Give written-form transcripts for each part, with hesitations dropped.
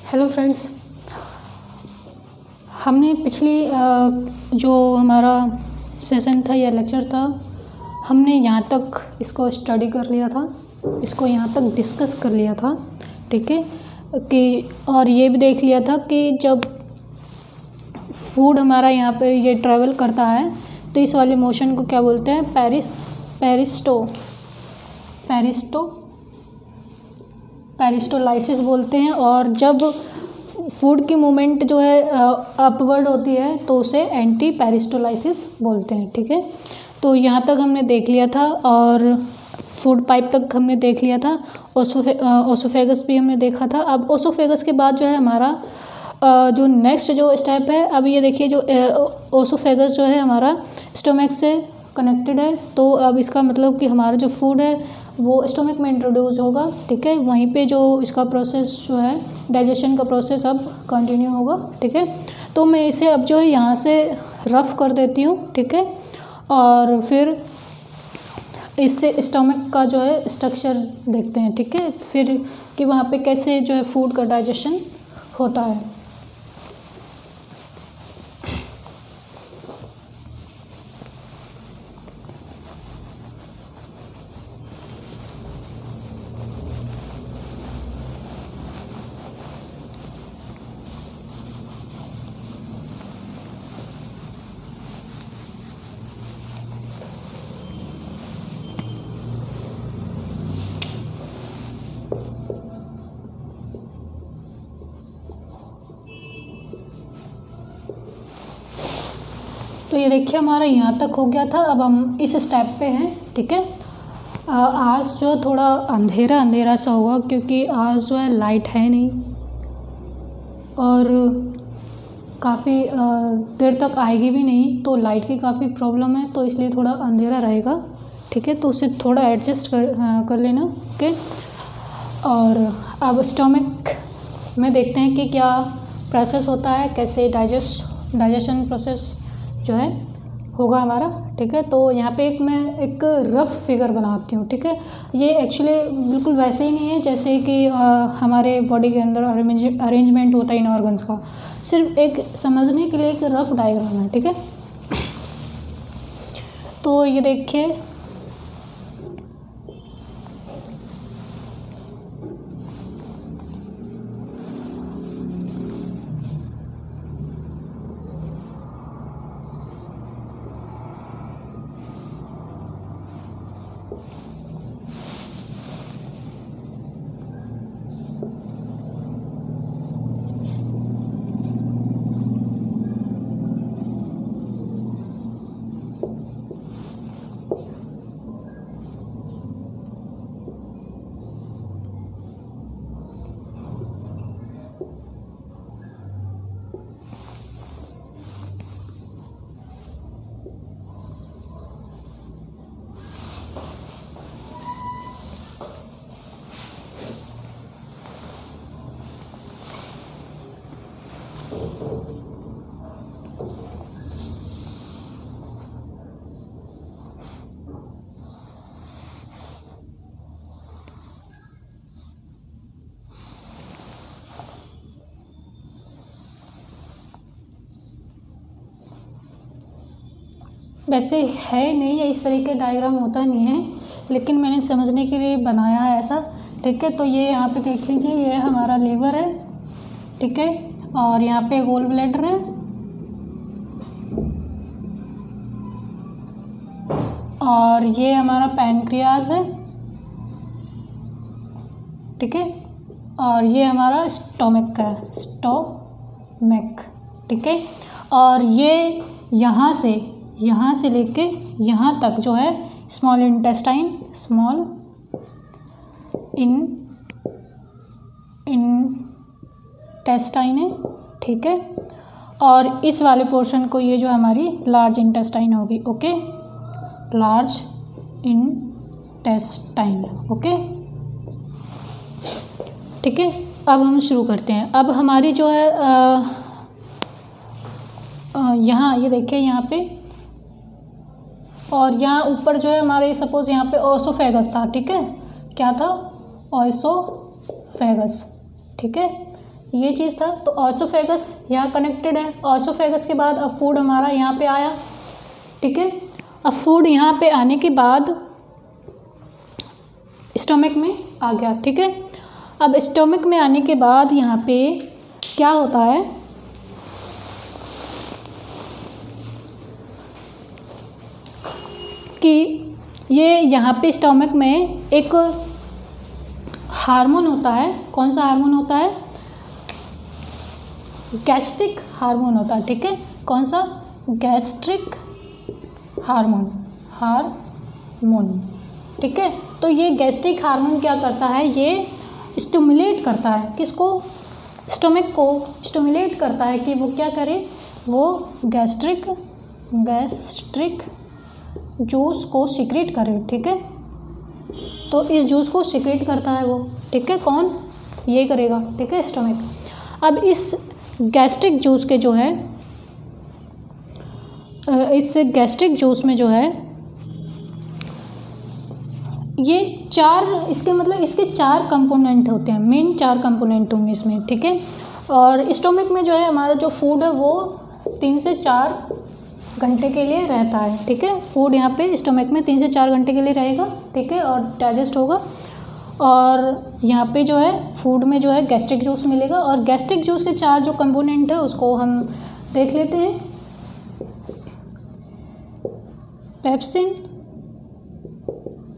Hello friends, हमने पिछली जो हमारा सेशन था या लेक्चर था, हमने यहाँ तक इसको स्टडी कर लिया था, इसको यहाँ तक डिस्कस कर लिया था। ठीक है कि और ये भी देख लिया था कि जब फूड हमारा यहाँ पे ये ट्रैवल करता है तो इस वाले मोशन को क्या बोलते हैं? पेरिस्टोलाइसिस बोलते हैं। और जब फूड की मूवमेंट जो है अपवर्ड होती है तो उसे एंटी पेरिस्टोलाइसिस बोलते हैं। ठीक है, तो यहाँ तक हमने देख लिया था और फूड पाइप तक हमने देख लिया था। ओसोफेगस भी हमने देखा था। अब ओसोफेगस के बाद जो है हमारा जो नेक्स्ट जो स्टेप है, अब ये देखिए जो ओसोफेगस जो है हमारा स्टोमक से कनेक्टेड है। तो अब इसका मतलब कि हमारा जो फूड है वो स्टोमक में इंट्रोड्यूस होगा। ठीक है, वहीं पे जो इसका प्रोसेस जो है डाइजेशन का प्रोसेस अब कंटिन्यू होगा। ठीक है, तो मैं इसे अब जो है यहाँ से रफ कर देती हूँ। ठीक है, और फिर इससे स्टोमक का जो है स्ट्रक्चर देखते हैं। ठीक है, फिर कि वहाँ पे कैसे जो है फूड का डाइजेशन होता है। तो ये देखिए हमारा यहाँ तक हो गया था। अब हम इस स्टेप पे हैं। ठीक है, आज जो थोड़ा अंधेरा सा होगा क्योंकि आज जो है लाइट है नहीं और काफ़ी देर तक आएगी भी नहीं, तो लाइट की काफ़ी प्रॉब्लम है, तो इसलिए थोड़ा अंधेरा रहेगा। ठीक है, तो उसे थोड़ा एडजस्ट कर लेना। ओके, और अब स्टोमक में देखते हैं कि क्या प्रोसेस होता है, कैसे डाइजेशन प्रोसेस जो है होगा हमारा। ठीक है, तो यहाँ पे मैं एक रफ फिगर बनाती हूँ। ठीक है, ये एक्चुअली बिल्कुल वैसे ही नहीं है जैसे कि हमारे बॉडी के अंदर अरेंजमेंट होता है इन ऑर्गन्स का, सिर्फ एक समझने के लिए एक रफ डायग्राम है। ठीक है, तो ये देखिए वैसे है नहीं, या इस तरीके डायग्राम होता नहीं है, लेकिन मैंने समझने के लिए बनाया है ऐसा। ठीक है, तो ये यहाँ पे देख लीजिए, ये हमारा लीवर है। ठीक है, और यहाँ पे गोल ब्लैडर है और ये हमारा पैनक्रियाज है। ठीक है, और ये हमारा स्टोमक है, स्टोमक। ठीक है, और ये यहाँ से लेके यहाँ तक जो है स्मॉल इंटेस्टाइन है। ठीक है, और इस वाले पोर्शन को ये जो हमारी लार्ज इंटेस्टाइन होगी। Okay, large intestine. ओके, ठीक है, अब हम शुरू करते हैं। अब हमारी जो है यहाँ ये देखिए यहाँ पे, और यहाँ ऊपर जो है हमारे सपोज यहाँ पे ओसोफेगस था। ठीक है, क्या था? ओसोफेगस। ठीक है, ये चीज़ था। तो ऑसोफेगस यहाँ कनेक्टेड है। ऑसोफेगस के बाद अब फूड हमारा यहाँ पे आया, ठीक है। अब फूड यहाँ पे आने के बाद स्टमक में आ गया, ठीक है। अब स्टमक में आने के बाद यहाँ पे क्या होता है कि ये यहाँ पे स्टमक में एक हार्मोन होता है। कौन सा हार्मोन होता है? गैस्ट्रिक हार्मोन होता है, ठीक है। कौन सा? गैस्ट्रिक हार्मोन, ठीक है। तो ये गैस्ट्रिक हार्मोन क्या करता है? ये स्टिमुलेट करता है किसको? स्टमक को स्टिमुलेट करता है कि वो क्या करे, वो गैस्ट्रिक जूस को सीक्रेट करे, ठीक है। तो इस जूस को सीक्रेट करता है वो, ठीक है। कौन? ये करेगा, ठीक है, स्टमक। अब इस गैस्ट्रिक जूस के जो है, इस गैस्ट्रिक जूस में जो है ये इसके 4 कंपोनेंट होते हैं, मेन 4 कंपोनेंट होंगे इसमें, ठीक है। और स्टोमक में जो है हमारा जो फूड है वो 3 से 4 घंटे के लिए रहता है, ठीक है। फूड यहाँ पे स्टोमक में 3 से 4 घंटे के लिए रहेगा, ठीक है, और डाइजेस्ट होगा। और यहाँ पे जो है फूड में जो है गैस्ट्रिक जूस मिलेगा। और गैस्ट्रिक जूस के 4 जो कंपोनेंट है उसको हम देख लेते हैं। पेप्सिन,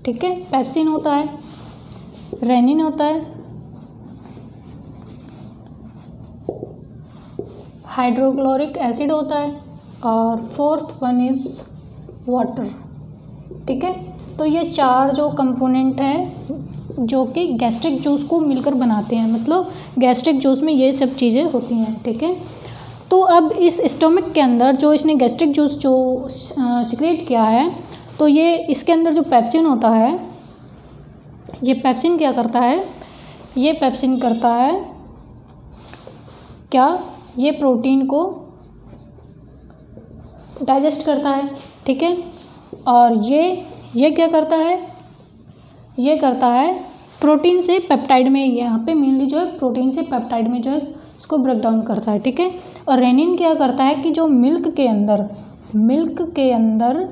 ठीक है, पेप्सिन होता है, रेनिन होता है, हाइड्रोक्लोरिक एसिड होता है, और 4th वन इज़ वाटर, ठीक है। तो ये 4 जो कंपोनेंट हैं जो कि गैस्ट्रिक जूस को मिलकर बनाते हैं, मतलब गैस्ट्रिक जूस में ये सब चीज़ें होती हैं, ठीक है। तो अब इस स्टोमक के अंदर जो इसने गैस्ट्रिक जूस जो सीक्रेट किया है, तो ये इसके अंदर जो पेप्सिन होता है, ये पेप्सिन क्या करता है? ये पेप्सिन करता है क्या? ये प्रोटीन को डाइजेस्ट करता है, ठीक है। और ये क्या करता है? ये करता है प्रोटीन से पेप्टाइड में, यहाँ पे मेनली जो है प्रोटीन से पेप्टाइड में जो है इसको ब्रेक डाउन करता है, ठीक है। और रेनिन क्या करता है कि जो मिल्क के अंदर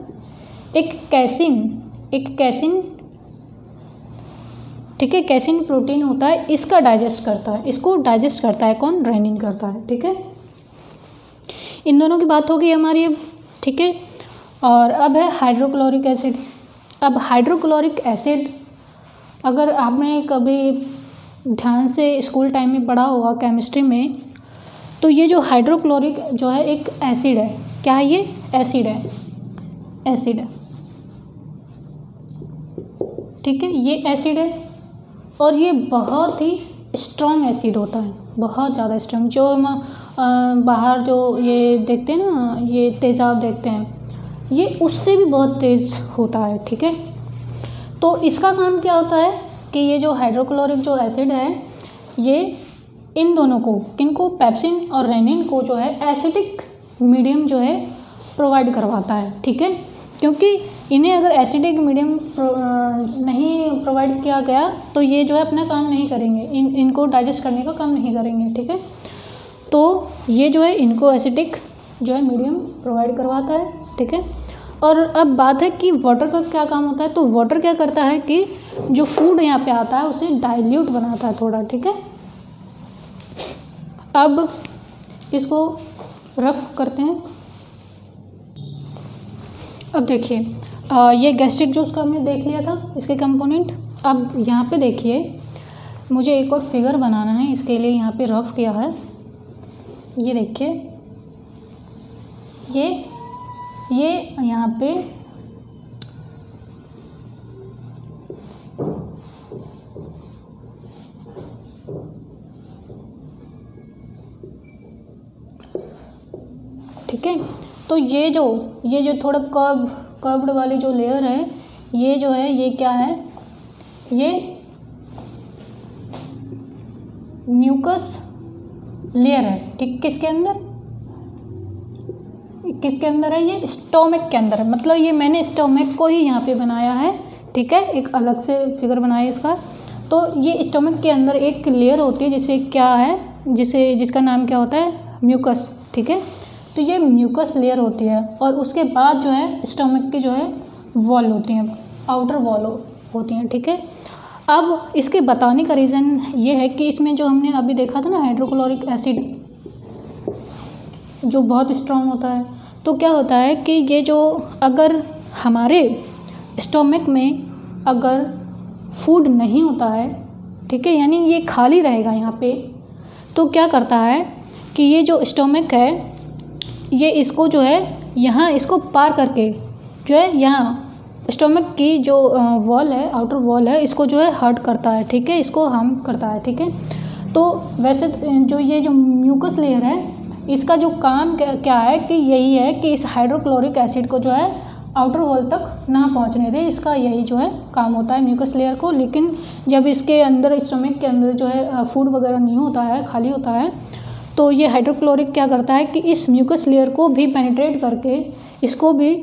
एक कैसिन, ठीक है, कैसिन प्रोटीन होता है, इसको डाइजेस्ट करता है। कौन? रेनिन करता है, ठीक है। इन दोनों की बात हो गई हमारी अब, ठीक है। और अब है हाइड्रोक्लोरिक एसिड। अब हाइड्रोक्लोरिक एसिड अगर आपने कभी ध्यान से स्कूल टाइम में पढ़ा होगा केमिस्ट्री में, तो ये जो हाइड्रोक्लोरिक जो है एक एसिड है। क्या है ये? एसिड है, ठीक है, ये एसिड है। और ये बहुत ही स्ट्रॉन्ग एसिड होता है, बहुत ज़्यादा स्ट्रॉन्ग। जो बाहर जो ये देखते हैं ना, ये तेज़ाब देखते हैं, ये उससे भी बहुत तेज़ होता है, ठीक है। तो इसका काम क्या होता है कि ये जो हाइड्रोक्लोरिक जो एसिड है, ये इन दोनों को, किनको? पेप्सिन और रेनिन को जो है एसिडिक मीडियम जो है प्रोवाइड करवाता है, ठीक है। क्योंकि इन्हें अगर एसिडिक मीडियम नहीं प्रोवाइड किया गया तो ये जो है अपना काम नहीं करेंगे, इनको डाइजेस्ट करने का काम नहीं करेंगे, ठीक है। तो ये जो है इनको एसिडिक जो है मीडियम प्रोवाइड करवाता है, ठीक है। और अब बात है कि वाटर का क्या काम होता है। तो वाटर क्या करता है कि जो फूड यहाँ पे आता है उसे डाइल्यूट बनाता है थोड़ा, ठीक है। अब इसको रफ करते हैं। अब देखिए, ये गैस्ट्रिक जूस का हमने देख लिया था, इसके कंपोनेंट। अब यहाँ पे देखिए, मुझे एक और फिगर बनाना है, इसके लिए यहाँ पे रफ किया है। ये देखिए, ये यहाँ पे ठीक है। तो ये जो थोड़ा कर्व्ड वाली जो लेयर है, ये जो है ये क्या है? ये म्यूकस लेयर है, ठीक। किसके अंदर है? ये स्टोमक के अंदर है। मतलब ये मैंने स्टोमक को ही यहाँ पे बनाया है, ठीक है, एक अलग से फिगर बनाया इसका। तो ये स्टोमक के अंदर एक लेयर होती है जिसे क्या है? जिसका नाम क्या होता है, म्यूकस, ठीक है। तो ये म्यूकस लेयर होती है और उसके बाद जो है स्टमक की जो है वॉल होती हैं, आउटर वॉल होती हैं, ठीक है। अब इसके बताने का रीज़न ये है कि इसमें जो हमने अभी देखा था ना हाइड्रोक्लोरिक एसिड जो बहुत स्ट्रॉन्ग होता है, तो क्या होता है कि ये जो अगर हमारे स्टमक में अगर फूड नहीं होता है, ठीक है, यानी ये खाली रहेगा यहाँ पे, तो क्या करता है कि ये जो स्टमक है ये इसको जो है यहाँ इसको पार करके जो है यहाँ स्टमक की जो वॉल है, आउटर वॉल है, इसको जो है हर्ट करता है, ठीक है, इसको हार्म करता है, ठीक है। तो वैसे जो ये जो म्यूकस लेयर है इसका जो काम क्या है कि यही है कि इस हाइड्रोक्लोरिक एसिड को जो है आउटर वॉल तक ना पहुंचने दे, इसका यही जो है काम होता है म्यूकस लेयर को। लेकिन जब इसके अंदर स्टमक के अंदर जो है फूड वगैरह नहीं होता है, खाली होता है, तो ये हाइड्रोक्लोरिक क्या करता है कि इस म्यूकस लेयर को भी पेनिट्रेट करके इसको भी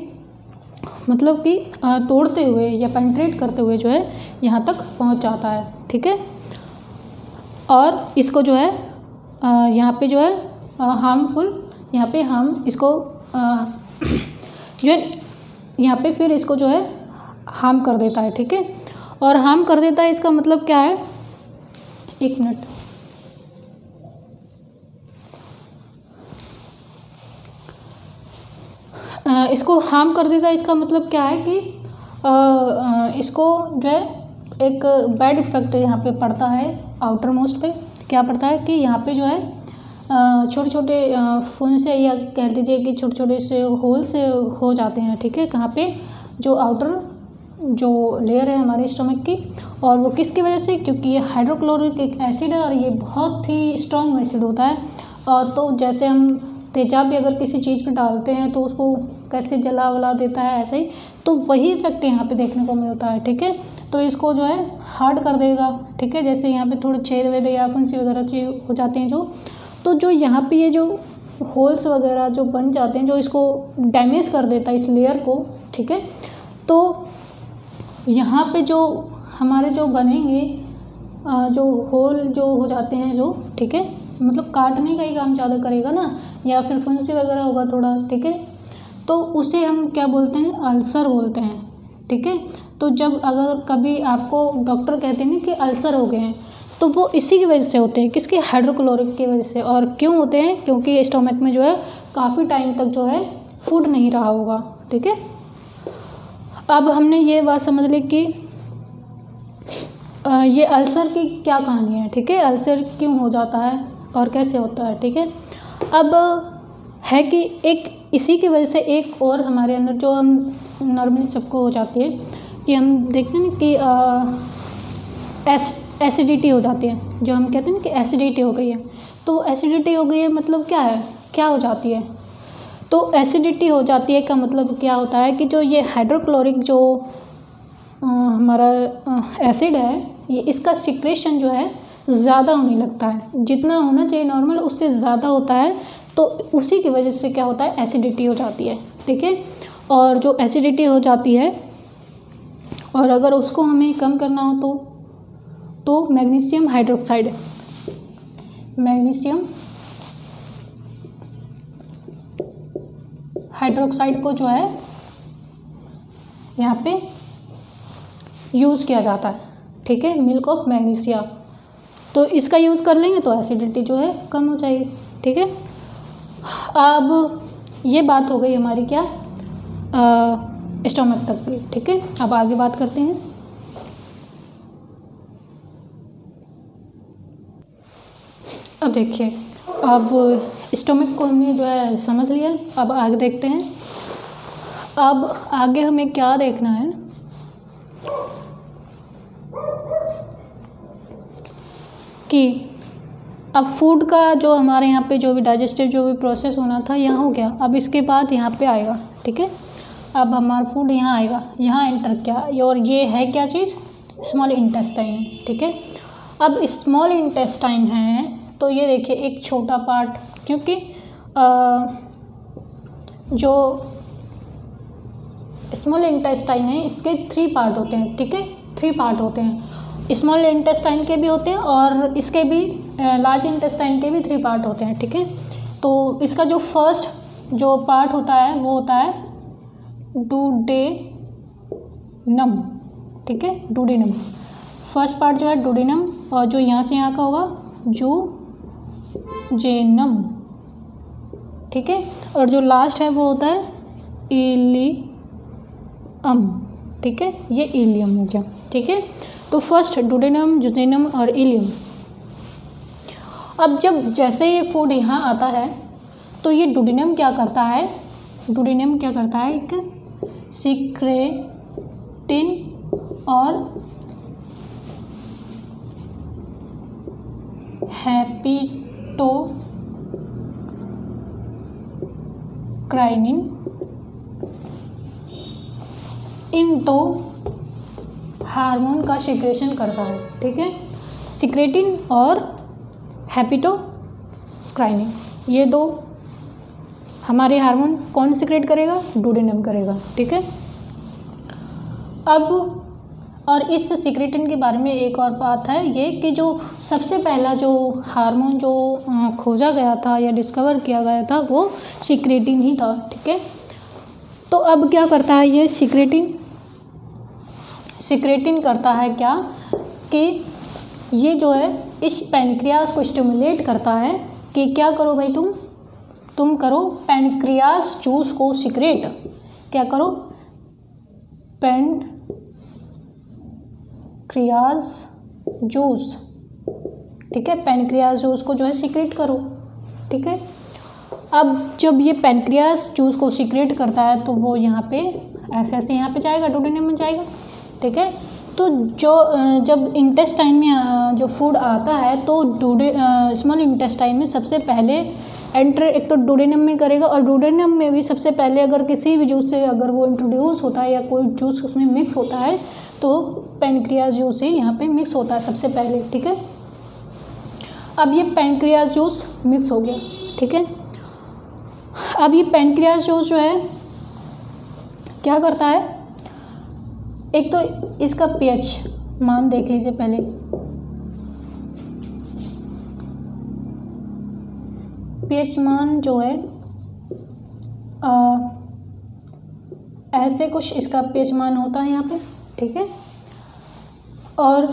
मतलब कि तोड़ते हुए या पेनिट्रेट करते हुए जो है यहाँ तक पहुँच जाता है, ठीक है। और इसको जो है यहाँ पे जो है हार्मफुल, यहाँ पे हम इसको जो है यहाँ पे फिर इसको जो है हार्म कर देता है, ठीक है। और हार्म कर देता है इसका मतलब क्या है, एक मिनट, इसको हार्म कर देता है इसका मतलब क्या है कि इसको जो है एक बैड इफेक्ट यहाँ पे पड़ता है आउटर मोस्ट पे। क्या पड़ता है कि यहाँ पे जो है छोटे छोटे फून से या कह लीजिए कि छोटे छोटे से होल से हो जाते हैं, ठीक है, कहाँ पे जो आउटर जो लेयर है हमारे स्टमक की। और वो किसकी वजह से, क्योंकि ये हाइड्रोक्लोरिक एक एसिड है और ये बहुत ही स्ट्रॉन्ग एसिड होता है। और तो जैसे हम तेजाब भी अगर किसी चीज़ पे डालते हैं तो उसको कैसे जला वला देता है, ऐसे ही तो वही इफेक्ट यहाँ पे देखने को मिलता है, ठीक है। तो इसको जो है हार्ड कर देगा, ठीक है, जैसे यहाँ पे थोड़े छेद वेद या फुंसी वगैरह चीज हो जाते हैं जो, तो जो यहाँ पे ये जो होल्स वगैरह जो बन जाते हैं जो इसको डैमेज कर देता है इस लेयर को, ठीक है। तो यहाँ पे जो हमारे जो बनेंगे जो होल जो हो जाते हैं जो, ठीक है, मतलब काटने का ही काम ज़्यादा करेगा ना, या फिर फुंसी वगैरह होगा थोड़ा, ठीक है, तो उसे हम क्या बोलते हैं, अल्सर बोलते हैं, ठीक है। तो जब अगर कभी आपको डॉक्टर कहते हैं कि अल्सर हो गए हैं, तो वो इसी की वजह से होते हैं, किसके, हाइड्रोक्लोरिक की वजह से। और क्यों होते हैं, क्योंकि स्टमक में जो है काफ़ी टाइम तक जो है फूड नहीं रहा होगा, ठीक है। अब हमने ये बात समझ ली कि ये अल्सर की क्या कहानी है, ठीक है, अल्सर क्यों हो जाता है और कैसे होता है, ठीक है। अब है कि एक इसी की वजह से एक और हमारे अंदर जो हम नॉर्मली सबको हो जाती है कि हम देखते हैं कि एसिडिटी हो जाती है, जो हम कहते हैं कि एसिडिटी हो गई है। तो एसिडिटी हो गई है मतलब क्या है, क्या हो जाती है, तो एसिडिटी हो जाती है का मतलब क्या होता है कि जो ये हाइड्रोक्लोरिक जो हमारा एसिड है, ये इसका सिक्रेशन जो है ज़्यादा होने लगता है, जितना होना चाहिए नॉर्मल उससे ज़्यादा होता है। तो उसी की वजह से क्या होता है, एसिडिटी हो जाती है, ठीक है। और जो एसिडिटी हो जाती है और अगर उसको हमें कम करना हो तो मैग्नीशियम हाइड्रोक्साइड, मैग्नीशियम हाइड्रोक्साइड को जो है यहाँ पे यूज़ किया जाता है, ठीक है, मिल्क ऑफ मैग्नीशिया। तो इसका यूज़ कर लेंगे तो एसिडिटी जो है कम हो जाएगी, ठीक है। अब ये बात हो गई हमारी क्या, स्टमक तक की, ठीक है। अब आगे बात करते हैं। अब देखिए, अब स्टमक को हमने जो है समझ लिया, अब आगे देखते हैं। अब आगे हमें क्या देखना है कि अब फूड का जो हमारे यहाँ पे जो भी डाइजेस्टिव जो भी प्रोसेस होना था यहाँ हो गया। अब इसके बाद यहाँ पे आएगा, ठीक है, अब हमारा फूड यहाँ आएगा, यहाँ एंटर क्या, और ये है क्या चीज़, स्मॉल इंटेस्टाइन, ठीक है। अब स्मॉल इंटेस्टाइन है तो ये देखिए एक छोटा पार्ट, क्योंकि जो स्मॉल इंटेस्टाइन है इसके 3 पार्ट होते हैं, ठीक है, 3 पार्ट होते हैं। स्मॉल इंटेस्टाइन के भी होते हैं और इसके भी लार्ज इंटेस्टाइन के भी 3 पार्ट होते हैं, ठीक है। तो इसका जो फर्स्ट जो पार्ट होता है वो होता है डुडेनम, ठीक है, डुडेनम। फर्स्ट पार्ट जो है डुडेनम और जो यहाँ से यहाँ का होगा जुजेनम, ठीक है। और जो लास्ट है वो होता है इलियम, ठीक है, ये इलियम हो गया, ठीक है। तो फर्स्ट डुडेनम, जुजेनम और इलियम। अब जब जैसे ये फूड यहाँ आता है तो ये डुडेनम क्या करता है, डुडेनम क्या करता है, एक सिक्रेटिन और हैप्पिटोक्राइनिन, इन दो हार्मोन का सिक्रेशन करता है, ठीक है। सिक्रेटिन और हैप्पिटोक्राइनिन, ये 2 हमारे हार्मोन कौन सिक्रेट करेगा, डुडेनम करेगा, ठीक है। अब और इस सिक्रेटिन के बारे में एक और बात है ये कि जो सबसे पहला जो हार्मोन जो खोजा गया था या डिस्कवर किया गया था वो सिक्रेटिन ही था, ठीक है। तो अब क्या करता है ये सिक्रेटिन करता है क्या कि ये जो है इस पैनक्रियाज को स्टिमुलेट करता है कि क्या करो भाई, तुम करो पैनक्रियाज जूस को सिक्रेट, क्या करो, पैनक्रियाज जूस, ठीक है, पैनक्रियाज जूस को जो है सिक्रेट करो, ठीक है। अब जब ये पैनक्रियाज जूस को सिक्रेट करता है तो वो यहाँ पे ऐसे यहाँ पे जाएगा, डुडेनम में जाएगा, ठीक है। तो जो जब इंटेस्टाइन में जो फूड आता है तो स्मॉल इंटेस्टाइन में सबसे पहले एंटर एक तो डुडेनम में करेगा और डुडेनम में भी सबसे पहले अगर किसी भी जूस से अगर वो इंट्रोड्यूस होता है या कोई जूस उसमें मिक्स होता है तो पैनक्रियाज जूस ही यहाँ पे मिक्स होता है सबसे पहले, ठीक है। अब ये पैनक्रियाज जूस मिक्स हो गया, ठीक है। अब ये पैनक्रियाज जूस जो है क्या करता है, एक तो इसका पीएच मान देख लीजिए पहले, पीएच मान जो है ऐसे कुछ इसका पीएच मान होता है यहाँ पे, ठीक है। और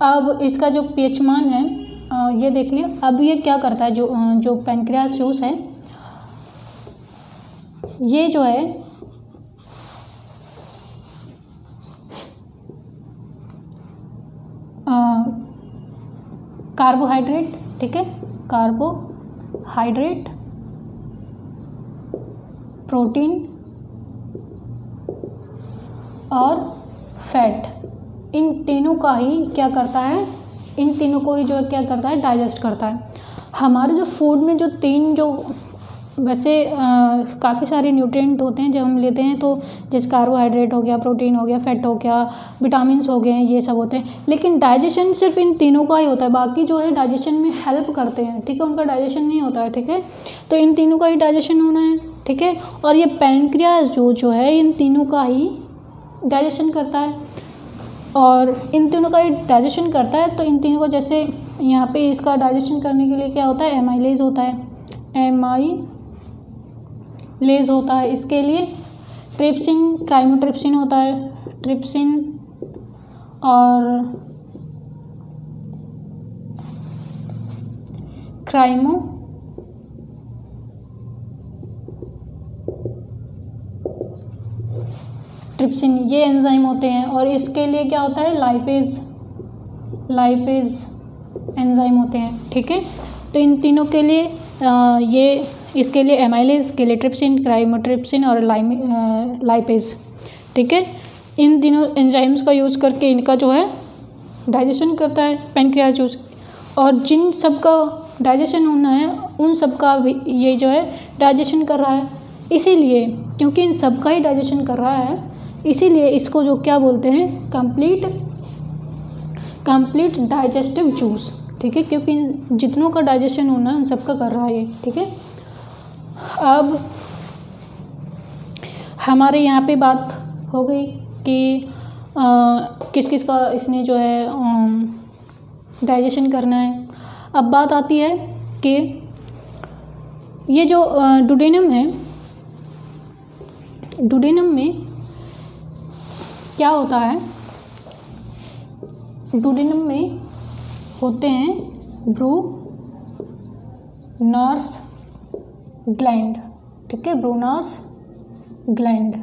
अब इसका जो पीएच मान है ये देख लिया। अब ये क्या करता है, जो पैनक्रियाज जूस है ये जो है कार्बोहाइड्रेट, ठीक है, कार्बोहाइड्रेट, प्रोटीन और फैट, इन तीनों का ही क्या करता है, इन तीनों को ही जो क्या करता है, डाइजेस्ट करता है। हमारे जो फूड में जो 3 जो वैसे काफ़ी सारे न्यूट्रिएंट होते हैं जब हम लेते हैं, तो जैसे कार्बोहाइड्रेट हो गया, प्रोटीन हो गया, फैट हो गया, विटामिन्स हो गए, ये सब होते हैं, लेकिन डाइजेशन सिर्फ इन तीनों का ही होता है, बाकी जो है डाइजेशन में हेल्प करते हैं, ठीक है, उनका डाइजेशन नहीं होता है, ठीक है। तो इन तीनों का ही डाइजेशन होना है, ठीक है। और ये पैनक्रियाज जो है इन तीनों का ही डाइजेशन करता है और इन तीनों का ही डाइजेशन करता है। तो इन तीनों को जैसे यहाँ पे इसका डाइजेशन करने के लिए क्या होता है, एमाइलेज होता है, एमाइलेज होता है। इसके लिए ट्रिप्सिन, ट्राइमोट्रिप्सिन होता है, ट्रिप्सिन और ट्रिप्सिन, ये एंजाइम होते हैं। और इसके लिए क्या होता है, लाइपेज एंजाइम होते हैं, ठीक है। तो इन तीनों के लिए ये इसके लिए एमाइलेज, के लिए ट्रिप्सिन, ट्राइमोट्रिप्सिन और लाइपेज, ठीक है। इन तीनों एंजाइम्स का यूज़ करके इनका जो है डाइजेशन करता है पैनक्रियाज जूस। और जिन सब का डाइजेशन होना है उन सब का भी ये जो है डाइजेशन कर रहा है। इसीलिए क्योंकि इन सब का ही डाइजेशन कर रहा है, इसीलिए इसको जो क्या बोलते हैं, कंप्लीट डाइजेस्टिव जूस, ठीक है, क्योंकि जितनों का डाइजेशन होना है उन सबका कर रहा है ये, ठीक है। अब हमारे यहाँ पे बात हो गई कि किस किस का इसने जो है डाइजेशन करना है। अब बात आती है कि ये जो डुडेनम है, डुडेनम में क्या होता है, डुडेनम में होते हैं ब्रूनर्स ग्लैंड, ठीक है, ब्रूनर्स ग्लैंड।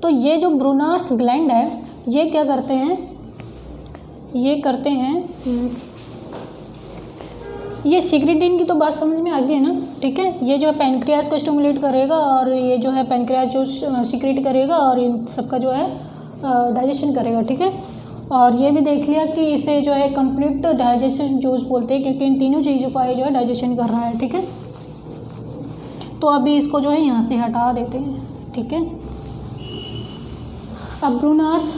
तो ये जो ब्रूनर्स ग्लैंड है ये क्या करते हैं, ये करते हैं, ये सिक्रेटिन की तो बात समझ में आ गई है ना, ठीक है। ये जो है पैनक्रियाज को स्टिमुलेट करेगा और ये जो है पैनक्रियाज जो सिक्रेट करेगा और इन सबका जो है डाइजेशन करेगा, ठीक है। और ये भी देख लिया कि इसे जो है कंप्लीट डाइजेशन जूस बोलते हैं क्योंकि इन तीनों चीज़ों का ये जो है डाइजेशन कर रहा है, ठीक है। तो अभी इसको जो है यहाँ से हटा देते हैं, ठीक है। अब ब्रूनर्स,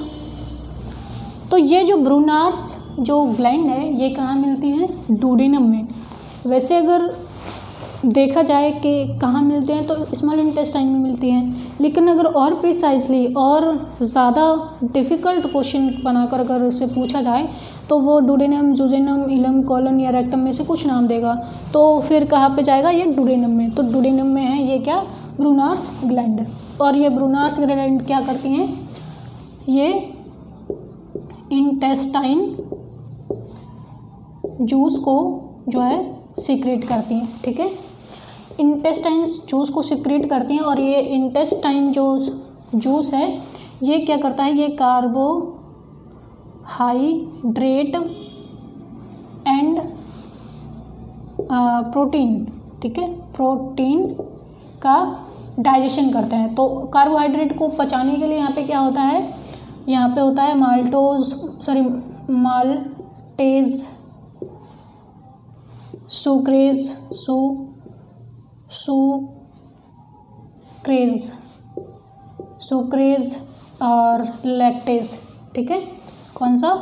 तो ये जो ब्रूनर्स जो ग्लैंड है ये कहाँ मिलती हैं, डुडेनम में। वैसे अगर देखा जाए कि कहाँ मिलते हैं तो स्मॉल इंटेस्टाइन में मिलती हैं, लेकिन अगर और प्रिसाइजली और ज़्यादा डिफ़िकल्ट क्वेश्चन बनाकर अगर उससे पूछा जाए तो वो डुडेनम, जुजेनम, इलम, कोलन या रेक्टम में से कुछ नाम देगा। तो फिर कहाँ पे जाएगा, ये डुडेनम में। तो डुडेनम में है ये क्या, ब्रूनर्स ग्लैंड। और ये ब्रूनर्स ग्लैंड क्या करती हैं, ये इंटेस्टाइन जूस को जो है सीक्रेट करती हैं, ठीक है। इंटेस्टाइन जूस को सीक्रेट करती हैं और ये इंटेस्टाइन जो जूस है ये क्या करता है, ये कार्बोहाइड्रेट एंड प्रोटीन, ठीक है, प्रोटीन का डाइजेशन करते हैं। तो कार्बोहाइड्रेट को पचाने के लिए यहाँ पे क्या होता है, यहाँ पे होता है माल्टेज सुक्रेज और लैक्टेज, ठीक है। कौन सा,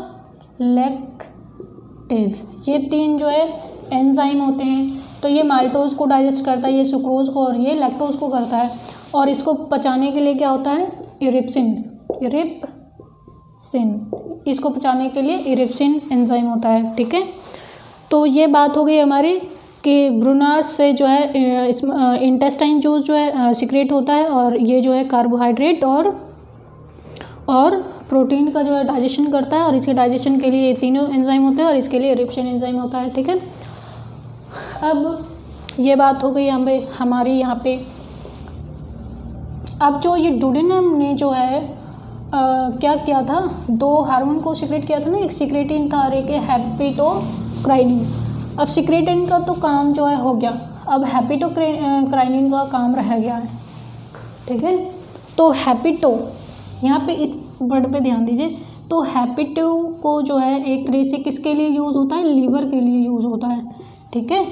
लैक्टेज। ये तीन जो है एंजाइम होते हैं। तो ये माल्टोज को डाइजेस्ट करता है, ये सुक्रोज को, और ये लैक्टोज को करता है। और इसको पचाने के लिए क्या होता है, इरिप्सिन, इसको पचाने के लिए इरिप्सिन एंजाइम होता है, ठीक है। तो ये बात हो गई हमारी कि ब्रूनर्स से जो है इंटेस्टाइन जूस जो है सीक्रेट होता है और ये जो है कार्बोहाइड्रेट और प्रोटीन का जो है डाइजेशन करता है और इसके डाइजेशन के लिए ये तीनों एंजाइम होते हैं और इसके लिए इरिप्सिन एंजाइम होता है, ठीक है। अब ये बात हो गई हमारी यहाँ पे। अब जो ये डुडेनम ने जो है क्या किया था, दो हार्मोन को सीक्रेट किया था ना, एक सिक्रेटिन था और एक हैप्पिटोक्राइनिन। अब सिक्रेटिन का तो काम जो है हो गया, अब हैप्पिटोक्राइनिन का काम रह गया है, ठीक है। तो हैप्पिटो, यहाँ पे इस वर्ड पे ध्यान दीजिए। तो हैप्पिटो को जो है एक तरह से किसके लिए यूज़ होता है, लीवर के लिए यूज़ होता है, ठीक है।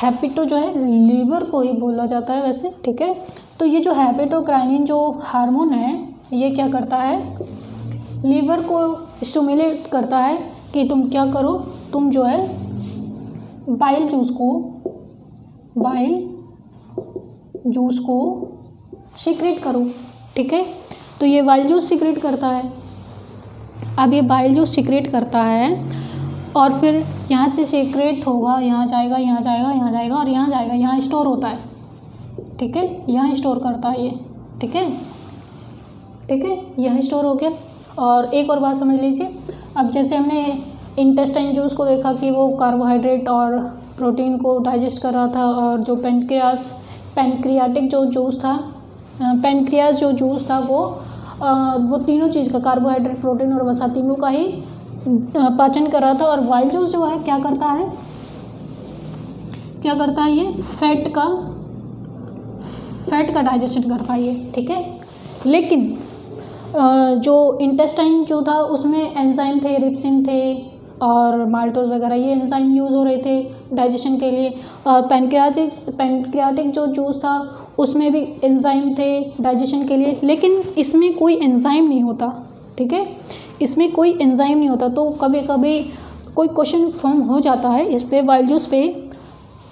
हैप्पिटो जो है लीवर को ही बोला जाता है वैसे, ठीक है। तो ये जो हैप्पिटोक्राइनिन जो हार्मोन है ये क्या करता है, लीवर को स्टिमुलेट करता है कि तुम क्या करो, तुम जो है बाइल जूस को सीक्रेट करो, ठीक है। तो ये बाइल जूस सीक्रेट करता है। अब ये बाइल जूस सीक्रेट करता है और फिर यहाँ से सीक्रेट होगा, यहाँ जाएगा, यहाँ जाएगा, यहाँ जाएगा और यहाँ जाएगा, यहाँ स्टोर होता है, ठीक है। यहाँ स्टोर करता है ये, ठीक है, ठीक है, यहाँ स्टोर हो गया। और एक और बात समझ लीजिए, अब जैसे हमने इंटेस्टाइन जूस को देखा कि वो कार्बोहाइड्रेट और प्रोटीन को डाइजेस्ट कर रहा था, और जो पैनक्रियाटिक जो जूस था, पैनक्रियाज जो जूस था वो तीनों चीज़ का, कार्बोहाइड्रेट, प्रोटीन और वसा तीनों का ही पाचन कर रहा था। और वाइल जूस जो है क्या करता है, ये फैट का डाइजेशन करता है ये, ठीक है। लेकिन जो इंटेस्टाइन जो था उसमें एंजाइम थे, रिप्सिन थे और माल्टोज वगैरह, ये एंजाइम यूज़ हो रहे थे डाइजेशन के लिए। और पैनक्रियाटिक जो जूस था उसमें भी एंजाइम थे डाइजेशन के लिए, लेकिन इसमें कोई एंजाइम नहीं होता, ठीक है, इसमें कोई एंजाइम नहीं होता। तो कभी कभी कोई क्वेश्चन फॉर्म हो जाता है इस पे, वाइल जूस पे,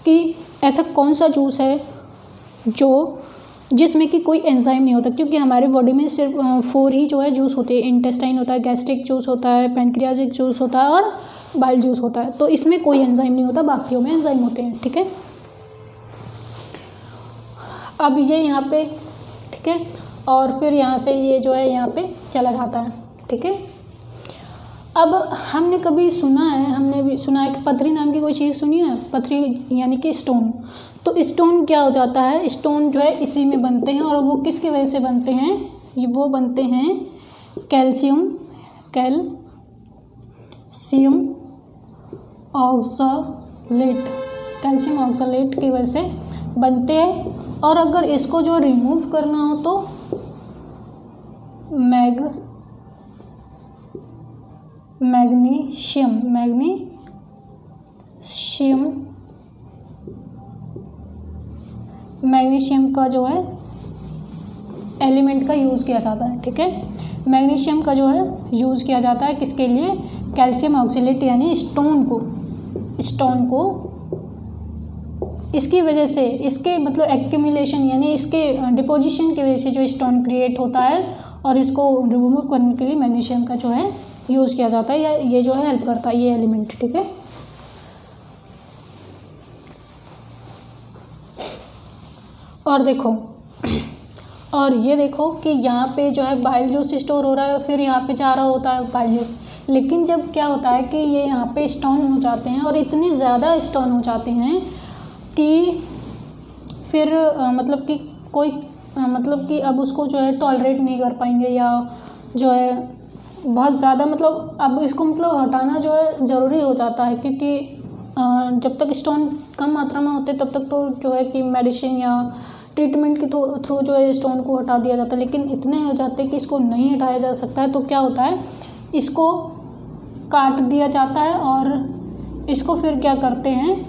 कि ऐसा कौन सा जूस है जो जिसमें कि कोई एंजाइम नहीं होता, क्योंकि हमारे बॉडी में सिर्फ 4 ही जो है जूस होते हैं। इंटेस्टाइन होता है, गैस्ट्रिक जूस होता है, पैनक्रियाटिक जूस होता है और बाइल जूस होता है। तो इसमें कोई एंजाइम नहीं होता, बाकियों में एंजाइम होते हैं, ठीक है। अब ये यहाँ पे, ठीक है, और फिर यहाँ से ये जो है यहाँ पे चला जाता है, ठीक है। अब हमने कभी सुना है, हमने भी सुना है कि पथरी नाम की कोई चीज़ सुनी है, पथरी यानी कि स्टोन। तो स्टोन क्या हो जाता है, स्टोन जो है इसी में बनते हैं, और वो किसकी वजह से बनते हैं, ये वो बनते हैं कैल्शियम ऑक्सलेट, कैल्शियम ऑक्सलेट की वजह से बनते हैं। और अगर इसको जो रिमूव करना हो तो मैग्नीशियम का जो है एलिमेंट का यूज़ किया जाता है, ठीक है। मैग्नीशियम का जो है यूज़ किया जाता है किसके लिए, कैल्शियम ऑक्सलेट यानी स्टोन को इसकी वजह से, इसके मतलब एक्यूमुलेशन यानी इसके डिपोजिशन की वजह से जो स्टोन क्रिएट होता है, और इसको रिमूव करने के लिए मैग्नीशियम का जो है यूज़ किया जाता है, या ये जो है हेल्प करता है ये एलिमेंट, ठीक है। और देखो, और ये देखो कि यहाँ पे जो है बाइल जूस स्टोर हो रहा है, फिर यहाँ पे जा रहा होता है बाइल जूस। लेकिन जब क्या होता है कि ये यहाँ पे स्टोन हो जाते हैं, और इतने ज़्यादा स्टोन हो जाते हैं कि फिर मतलब कि कोई मतलब कि अब उसको जो है टॉलरेट नहीं कर पाएंगे, या जो है बहुत ज़्यादा मतलब अब इसको मतलब हटाना जो है ज़रूरी हो जाता है, क्योंकि जब तक स्टोन कम मात्रा में होते तब तक तो जो है कि मेडिसिन या ट्रीटमेंट के थ्रू जो है स्टोन को हटा दिया जाता है। लेकिन इतने हो जाते हैं कि इसको नहीं हटाया जा सकता है, तो क्या होता है, इसको काट दिया जाता है, और इसको फिर क्या करते हैं,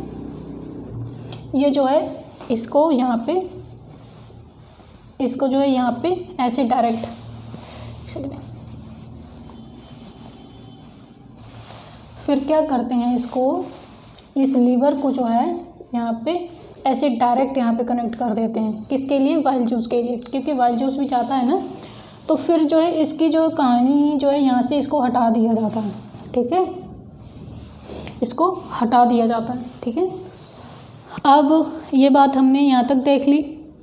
ये जो है इसको यहाँ पे, इसको जो है यहाँ पे ऐसे डायरेक्ट फिर क्या करते हैं, इसको इस लीवर को जो है यहाँ पे ऐसे डायरेक्ट यहाँ पे कनेक्ट कर देते हैं, किसके लिए, वाइल्ड जूस के लिए, क्योंकि वाइल्ड जूस भी चाहता है ना। तो फिर जो है इसकी जो कहानी जो है यहाँ से इसको हटा दिया जाता है, ठीक है, इसको हटा दिया जाता है, ठीक है। अब ये बात हमने यहाँ तक देख ली,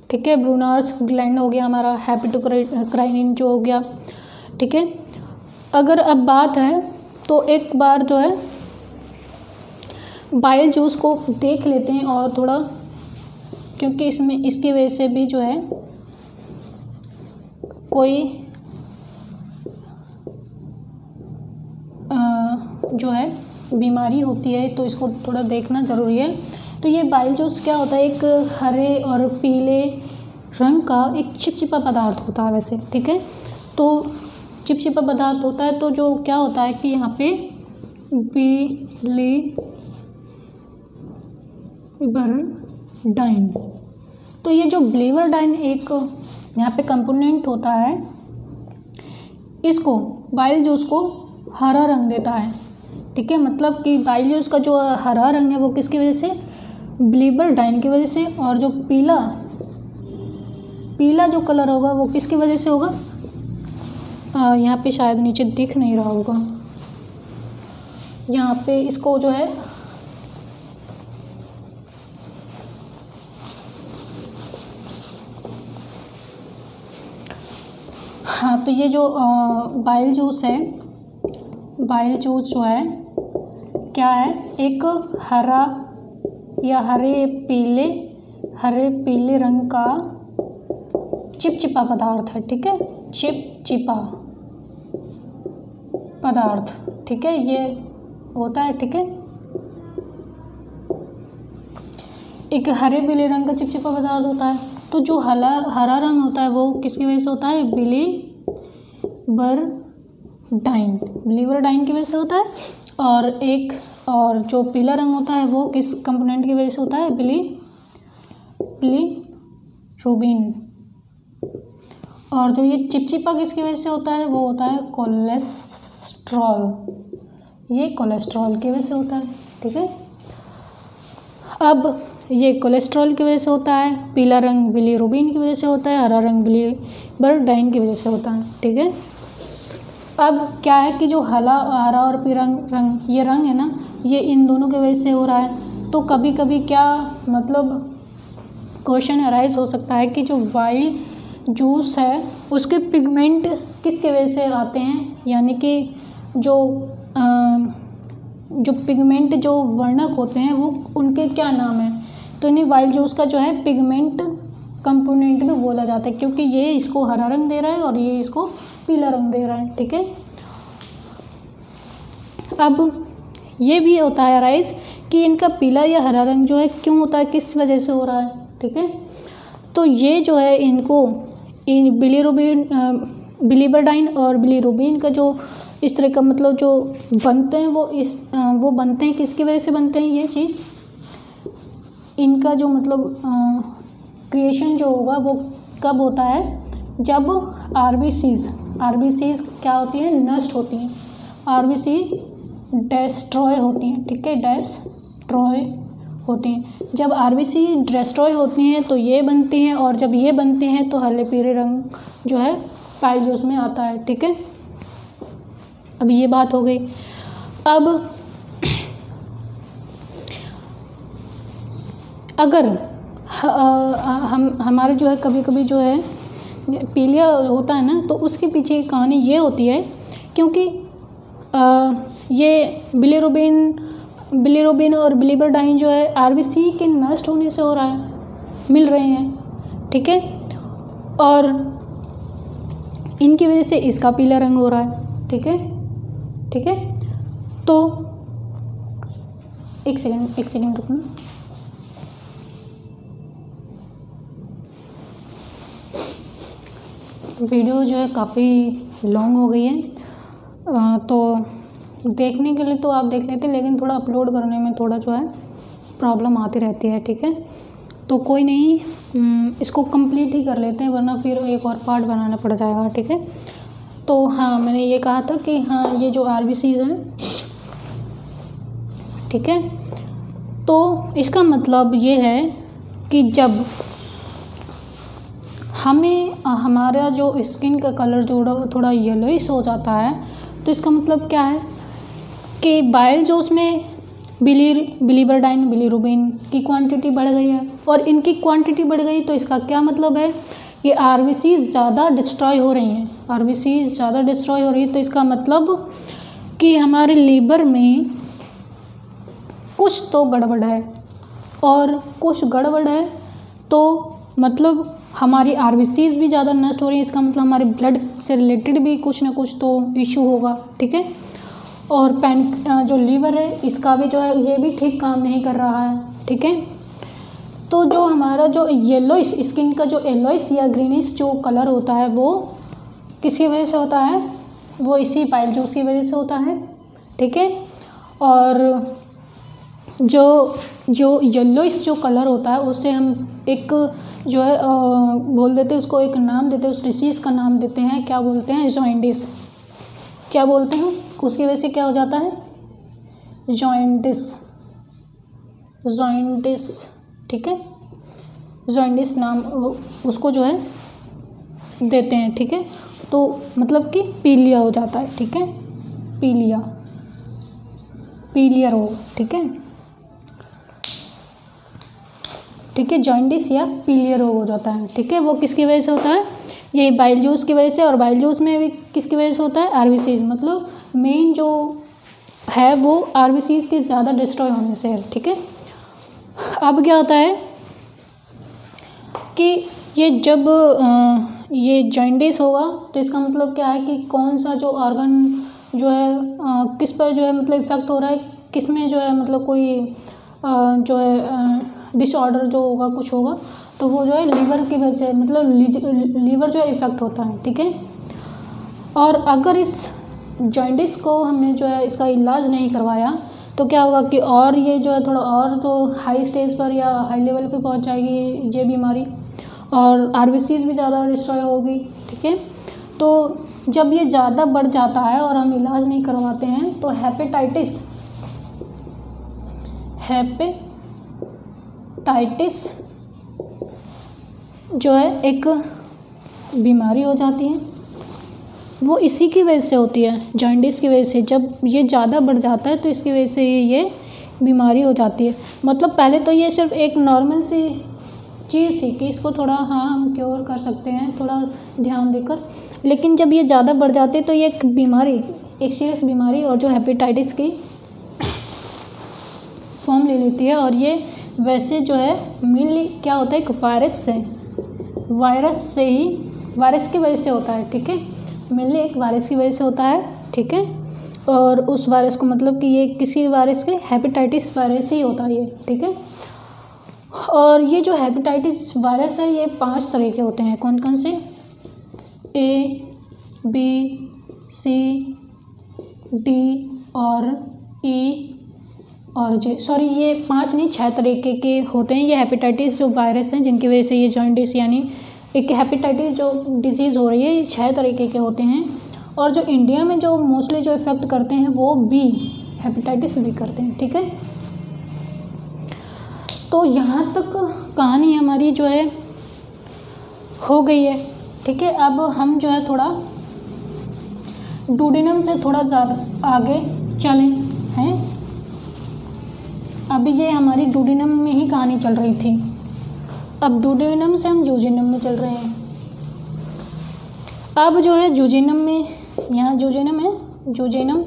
ठीक है। ब्रूनर्स ग्लैंड हो गया हमारा, हेपेटोक्राइनिन जो हो गया, ठीक है। अगर अब बात है तो एक बार जो है बाइल जूस को देख लेते हैं और थोड़ा, क्योंकि इसमें इसकी वजह से भी जो है कोई जो है बीमारी होती है, तो इसको थोड़ा देखना ज़रूरी है। तो ये बाइल जूस क्या होता है, एक हरे और पीले रंग का एक चिपचिपा पदार्थ होता है वैसे, ठीक है। तो चिपचिपा पदार्थ होता है, तो जो क्या होता है कि यहाँ पे बिलीवर्डाइन, तो ये जो बिलीवर्डाइन एक यहाँ पे कंपोनेंट होता है, इसको बाइल जूस को हरा रंग देता है, ठीक है। मतलब कि बाइल जूस का जो हरा रंग है वो किसकी वजह से, बिलीवर्डाइन की वजह से, और जो पीला जो कलर होगा वो किसकी वजह से होगा, यहाँ पे शायद नीचे दिख नहीं रहा होगा, यहाँ पे इसको जो है हाँ, तो ये जो बाइल जूस है, बाइल जूस जो है क्या है, एक हरा या हरे पीले रंग का चिपचिपा पदार्थ है, ठीक है, चिपचिपा पदार्थ, ठीक है, ये होता है, ठीक है। एक हरे पीले रंग का चिपचिपा पदार्थ होता है। तो जो हरा रंग होता है वो किसकी वजह से होता है, बिलीवर्डाइन की वजह से होता है। और जो पीला रंग होता है वो किस कंपोनेंट की वजह से होता है, बिलीरुबिन। और जो ये चिपचिपा किसकी वजह से होता है, वो होता है कोलेस्ट्रॉल, ये कोलेस्ट्रॉल की वजह से होता है, ठीक है। अब ये कोलेस्ट्रॉल की वजह से होता है, पीला रंग बिलीरुबिन की वजह से होता है, हरा रंग बिलीबरडाइन की वजह से होता है, ठीक है। अब क्या है कि जो हरा और पीला रंग ये रंग है ना, ये इन दोनों की वजह से हो रहा है। तो कभी कभी क्या मतलब क्वेश्चन अराइज हो सकता है कि जो वाइल्ड जूस है उसके पिगमेंट किसकी वजह से आते हैं, यानी कि जो पिगमेंट जो वर्णक होते हैं वो उनके क्या नाम है। तो इन्हें वाइल्ड जूस का जो है पिगमेंट कंपोनेंट भी बोला जाता है, क्योंकि ये इसको हरा रंग दे रहा है और ये इसको पीला रंग दे रहा है, ठीक है। अब ये भी होता है अराइज कि इनका पीला या हरा रंग जो है क्यों होता है, किस वजह से हो रहा है, ठीक है। तो ये जो है इनको इन बिलीबरडाइन और बिलीरुबिन का जो इस तरह का मतलब जो बनते हैं वो बनते हैं किसकी वजह से बनते हैं, ये चीज़ इनका जो मतलब क्रिएशन जो होगा वो कब होता है, जब आरबीसीज क्या होती हैं, नष्ट होती हैं, आरबीसी डेस्ट्रॉय होती हैं, ठीक है, डेस्ट्रॉय होती हैं। जब आरबीसी डिस्ट्रॉय होती हैं तो ये बनती हैं, और जब ये बनते हैं तो हरे पीले रंग जो है पाइल जूस में आता है, ठीक है। अब ये बात हो गई। अब अगर हमारे जो है कभी कभी जो है पीलिया होता है ना, तो उसके पीछे की कहानी ये होती है क्योंकि ये बिलीरुबिन और बिलीबरडाइन जो है आरबीसी के नष्ट होने से हो रहा है, मिल रहे हैं, ठीक है, और इनकी वजह से इसका पीला रंग हो रहा है, ठीक है, ठीक है। तो एक सेकेंड रुकना। वीडियो जो है काफ़ी लॉन्ग हो गई है, तो देखने के लिए तो आप देख लेते, लेकिन थोड़ा अपलोड करने में थोड़ा जो है प्रॉब्लम आती रहती है, ठीक है। तो कोई नहीं, इसको कंप्लीट ही कर लेते हैं, वरना फिर एक और पार्ट बनाना पड़ जाएगा, ठीक है। तो हाँ, मैंने ये कहा था कि हाँ ये जो आरबीसीज हैं, ठीक है, तो इसका मतलब ये है कि जब हमें हमारा जो स्किन का कलर जो थोड़ा येलोइश हो जाता है, तो इसका मतलब क्या है कि बाइल जो उसमें बिलीबरडाइन बिलीरुबिन की क्वांटिटी बढ़ गई है, और इनकी क्वांटिटी बढ़ गई तो इसका क्या मतलब है कि आरबीसी ज़्यादा डिस्ट्रॉय हो रही हैं, आरबीसी ज़्यादा डिस्ट्रॉय हो रही है। तो इसका मतलब कि हमारे लीवर में कुछ तो गड़बड़ है, और कुछ गड़बड़ है तो मतलब हमारी आरबीसीज भी ज़्यादा नष्ट हो रही है, इसका मतलब हमारे ब्लड से रिलेटेड भी कुछ ना कुछ तो इशू होगा, ठीक है। और जो लीवर है इसका भी जो है ये भी ठीक काम नहीं कर रहा है, ठीक है। तो जो हमारा जो येलोइश स्किन का जो येलोइश या ग्रीनिश जो कलर होता है वो किसी वजह से होता है, वो इसी पाइल जूस की वजह से होता है, ठीक है। और जो येलोइश जो कलर होता है उससे हम एक जो है बोल देते हैं, उसको एक नाम देते हैं, उस डिसीज़ का नाम देते हैं, क्या बोलते हैं, जॉइंडिस, क्या बोलते हैं, उसकी वजह से क्या हो जाता है, जॉइंडिस, ठीक है, जॉइंडिस नाम उसको जो है देते हैं, ठीक है। तो मतलब कि पीलिया हो जाता है, ठीक है, पीलिया रोग, ठीक है, ठीक है, जॉइंडिस या पीलिया रोग हो जाता है, ठीक है। वो किसकी वजह से होता है, ये बाइल जूस की वजह से, और बाइल जूस में भी किसकी वजह से होता है, आरबीसी, मतलब मेन जो है वो आरबीसी से ज़्यादा डिस्ट्रॉय होने से है, ठीक है। अब क्या होता है कि ये जब ये जॉइंडिस होगा तो इसका मतलब क्या है कि कौन सा जो ऑर्गन जो है किस पर जो है मतलब इफ़ेक्ट हो रहा है, किस में जो है मतलब कोई जो है डिसऑर्डर जो होगा कुछ होगा, तो वो जो है लीवर की वजह से मतलब लीवर जो है इफ़ेक्ट होता है, ठीक है। और अगर इस जॉइंडिस को हमने जो है इसका इलाज नहीं करवाया तो क्या होगा कि और ये जो है थोड़ा और तो हाई स्टेज पर या हाई लेवल पे पहुंच जाएगी ये बीमारी, और आरबीसीज भी ज़्यादा डिस्ट्रॉय होगी, ठीक है। तो जब ये ज़्यादा बढ़ जाता है और हम इलाज नहीं करवाते हैं तो हेपेटाइटिस हेपेटाइटिस जो है एक बीमारी हो जाती है, वो इसी की वजह से होती है, जॉन्डिस की वजह से। जब ये ज़्यादा बढ़ जाता है तो इसकी वजह से ये बीमारी हो जाती है। मतलब पहले तो ये सिर्फ एक नॉर्मल सी चीज़ थी कि इसको थोड़ा हम क्योर कर सकते हैं थोड़ा ध्यान देकर, लेकिन जब ये ज़्यादा बढ़ जाती है तो ये एक बीमारी, एक सीरियस बीमारी और जो हेपेटाइटिस की फॉर्म ले लेती है। और ये वैसे जो है मेनली क्या होता है, एक वायरस की वजह से होता है, ठीक है। मेनली एक वायरस की वजह से होता है, ठीक है। और उस वायरस को मतलब कि ये किसी वायरस के हेपेटाइटिस वायरस ही होता है ये, ठीक है। और ये जो हेपेटाइटिस वायरस है ये 5 तरह के होते हैं। कौन कौन से? A, B, C, D और E और J। सॉरी, ये 5 नहीं 6 तरीके के होते हैं ये हेपेटाइटिस जो वायरस हैं, जिनकी वजह से ये जॉन्डिस यानी एक हेपेटाइटिस जो डिजीज़ हो रही है, ये 6 तरीके के होते हैं। और जो इंडिया में जो मोस्टली जो इफ़ेक्ट करते हैं वो बी हेपेटाइटिस बी करते हैं, ठीक है। तो यहाँ तक कहानी हमारी जो है हो गई है, ठीक है। अब हम जो है थोड़ा डुओडेनम से थोड़ा ज़्यादा आगे चलें हैं। अभी ये हमारी डुओडेनम में ही कहानी चल रही थी, अब डुओडेनम से हम जूजेनम में चल रहे हैं। अब जो है जूजेनम में, यहाँ जूजेनम है, जूजेनम।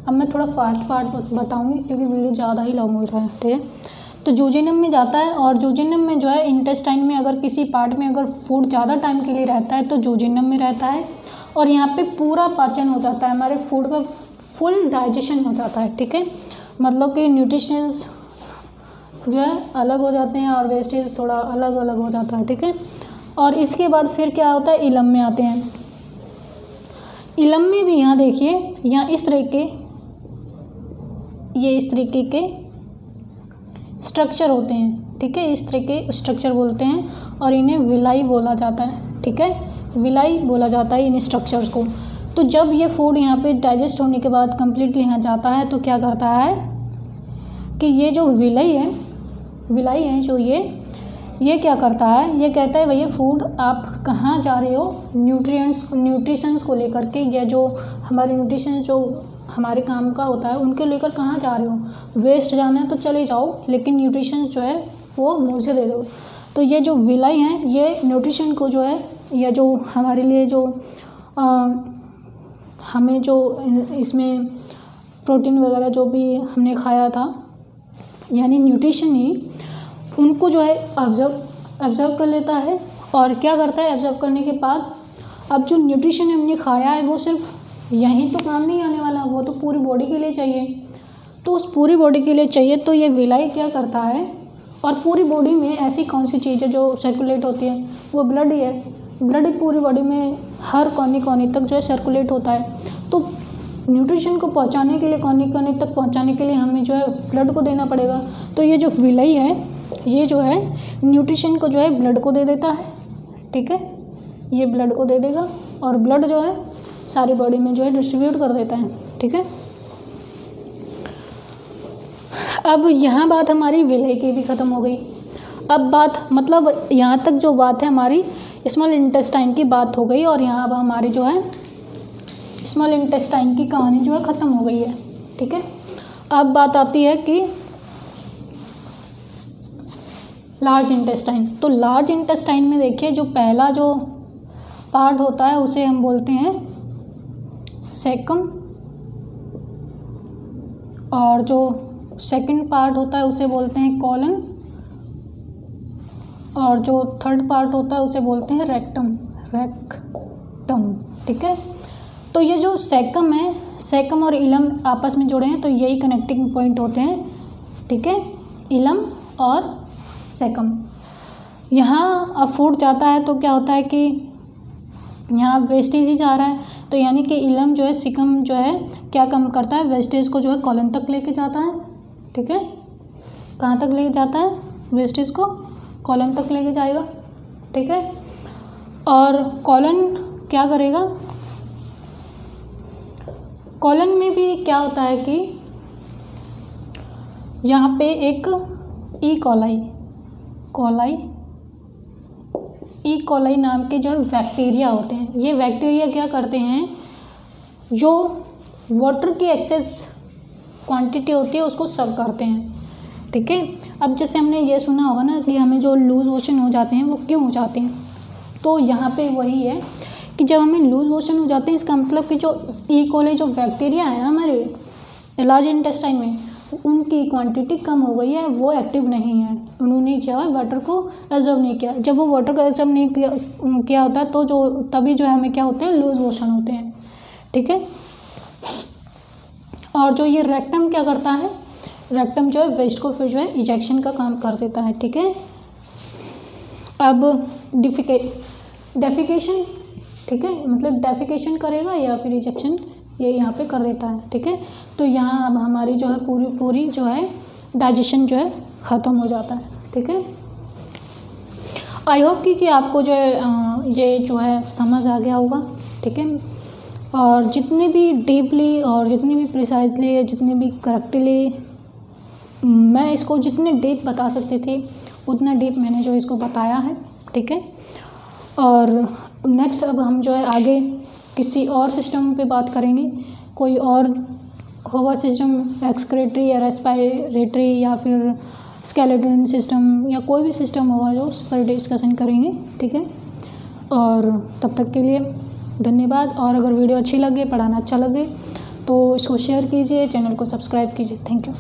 अब मैं थोड़ा फास्ट बताऊंगी क्योंकि वीडियो ज़्यादा ही लॉन्ग हो रहा है, ठीक है। तो जूजेनम में जाता है और जूजेनम में जो है इंटेस्टाइन में अगर किसी पार्ट में अगर फूड ज़्यादा टाइम के लिए रहता है तो जूजेनम में रहता है। और यहाँ पे पूरा पाचन हो जाता है, हमारे फूड का फुल डाइजेशन हो जाता है, ठीक है। मतलब कि न्यूट्रिशंस जो है अलग हो जाते हैं और वेस्टेज थोड़ा अलग अलग हो जाता है, ठीक है। और इसके बाद फिर क्या होता है, इलम में आते हैं। इलम में भी यहाँ देखिए, यहाँ इस तरीके के स्ट्रक्चर होते हैं, ठीक है। इस तरह के स्ट्रक्चर बोलते हैं और इन्हें विलाई बोला जाता है, ठीक है। विलाई बोला जाता है इन स्ट्रक्चर्स को। तो जब ये फूड यहाँ पे डाइजेस्ट होने के बाद कम्प्लीटली यहाँ जाता है तो क्या करता है कि ये जो विलाई है जो ये क्या करता है, ये कहता है भैया फूड आप कहाँ जा रहे हो, न्यूट्रिशंस को लेकर के, या जो हमारे न्यूट्रिशन जो हमारे काम का होता है उनके लेकर कहाँ जा रहे हो। वेस्ट जाना है तो चले जाओ, लेकिन न्यूट्रिशन जो है वो मुझे दे दो। तो ये जो विलाई हैं ये न्यूट्रिशन को जो है, या जो हमारे लिए जो हमें जो इसमें प्रोटीन वगैरह जो भी हमने खाया था यानी न्यूट्रिशन ही उनको जो है ऑब्जर्व कर लेता है। और क्या करता है, ऑब्जर्व करने के बाद अब जो न्यूट्रिशन हमने खाया है वो सिर्फ यहीं तो काम नहीं आने वाला, वो तो पूरी बॉडी के लिए चाहिए। तो उस पूरी बॉडी के लिए चाहिए तो ये विलाई क्या करता है, और पूरी बॉडी में ऐसी कौन सी चीज़ है जो सर्कुलेट होती है, वो ब्लड ही है। ब्लड पूरी बॉडी में हर कोने तक जो है सर्कुलेट होता है। तो न्यूट्रिशन को पहुंचाने के लिए कोने तक पहुंचाने के लिए हमें जो है ब्लड को देना पड़ेगा। तो ये जो विलाई है ये जो है न्यूट्रिशन को जो है ब्लड को दे देता है, ठीक है। ये ब्लड को दे देगा और ब्लड जो है सारी बॉडी में जो है डिस्ट्रीब्यूट कर देता है, ठीक है। अब यहाँ बात हमारी विलाई की भी ख़त्म हो गई। अब बात मतलब यहाँ तक जो बात है हमारी स्मॉल इंटेस्टाइन की बात हो गई, और यहाँ अब हमारी जो है स्मॉल इंटेस्टाइन की कहानी जो है ख़त्म हो गई है, ठीक है। अब बात आती है कि लार्ज इंटेस्टाइन। तो लार्ज इंटेस्टाइन में देखिए जो पहला जो पार्ट होता है उसे हम बोलते हैं सेकम, और जो सेकंड पार्ट होता है उसे बोलते हैं कॉलन, और जो थर्ड पार्ट होता है उसे बोलते हैं रेक्टम, ठीक है। तो ये जो सेकम है, सेकम और इलम आपस में जुड़े हैं तो यही कनेक्टिंग पॉइंट होते हैं, ठीक है, इलम और सेकम। यहाँ अब फूड जाता है तो क्या होता है कि यहाँ वेस्टेज ही जा रहा है, तो यानी कि इलम जो है सिकम जो है क्या कम करता है, वेस्टेज को जो है कॉलन तक लेके जाता है, ठीक है। कहाँ तक लेके जाता है, वेस्टेज को कॉलन तक लेके जाएगा, ठीक है। और कॉलन क्या करेगा, कॉलन में भी क्या होता है कि यहाँ पे एक ई कोलाई नाम के जो है बैक्टीरिया होते हैं। ये बैक्टीरिया क्या करते हैं, जो वाटर की एक्सेस क्वांटिटी होती है उसको सक करते हैं, ठीक है। अब जैसे हमने ये सुना होगा ना कि हमें जो लूज मोशन हो जाते हैं वो क्यों हो जाते हैं, तो यहाँ पे वही है कि जब हमें लूज मोशन हो जाते हैं इसका मतलब कि जो ई कोलाई जो बैक्टीरिया है हमारे लार्ज इंटेस्टाइन में, उनकी क्वांटिटी कम हो गई है, वो एक्टिव नहीं है, उन्होंने क्या है वाटर को एब्जॉर्ब नहीं किया। जब वो वाटर को एब्जॉर्ब नहीं किया होता है तो तभी जो है हमें क्या होते हैं, लूज मोशन होते हैं, ठीक है। और जो ये रेक्टम क्या करता है, रेक्टम जो है वेस्ट को फिर जो है इजेक्शन का काम कर देता है, ठीक है। अब डेफिकेशन, ठीक है, मतलब डेफिकेशन करेगा या फिर इजेक्शन ये यहाँ पे कर देता है, ठीक है। तो यहाँ अब हमारी जो है पूरी जो है डाइजेशन जो है ख़त्म हो जाता है, ठीक है। आई होप कि आपको जो है ये जो है समझ आ गया होगा, ठीक है। और जितने भी डीपली और जितनी भी प्रिसाइजली, जितनी भी करेक्टली मैं इसको जितने डीप बता सकती थी उतना डीप मैंने जो इसको बताया है, ठीक है। और नेक्स्ट अब हम जो है आगे किसी और सिस्टम पे बात करेंगे, कोई और होगा सिस्टम, एक्सक्रेटरी या रेस्पिरेटरी या फिर स्केलेटन सिस्टम या कोई भी सिस्टम होगा जो उस पर डिस्कशन करेंगे, ठीक है। और तब तक के लिए धन्यवाद। और अगर वीडियो अच्छी लगे, पढ़ाना अच्छा लगे तो इसको शेयर कीजिए, चैनल को सब्सक्राइब कीजिए। Thank you.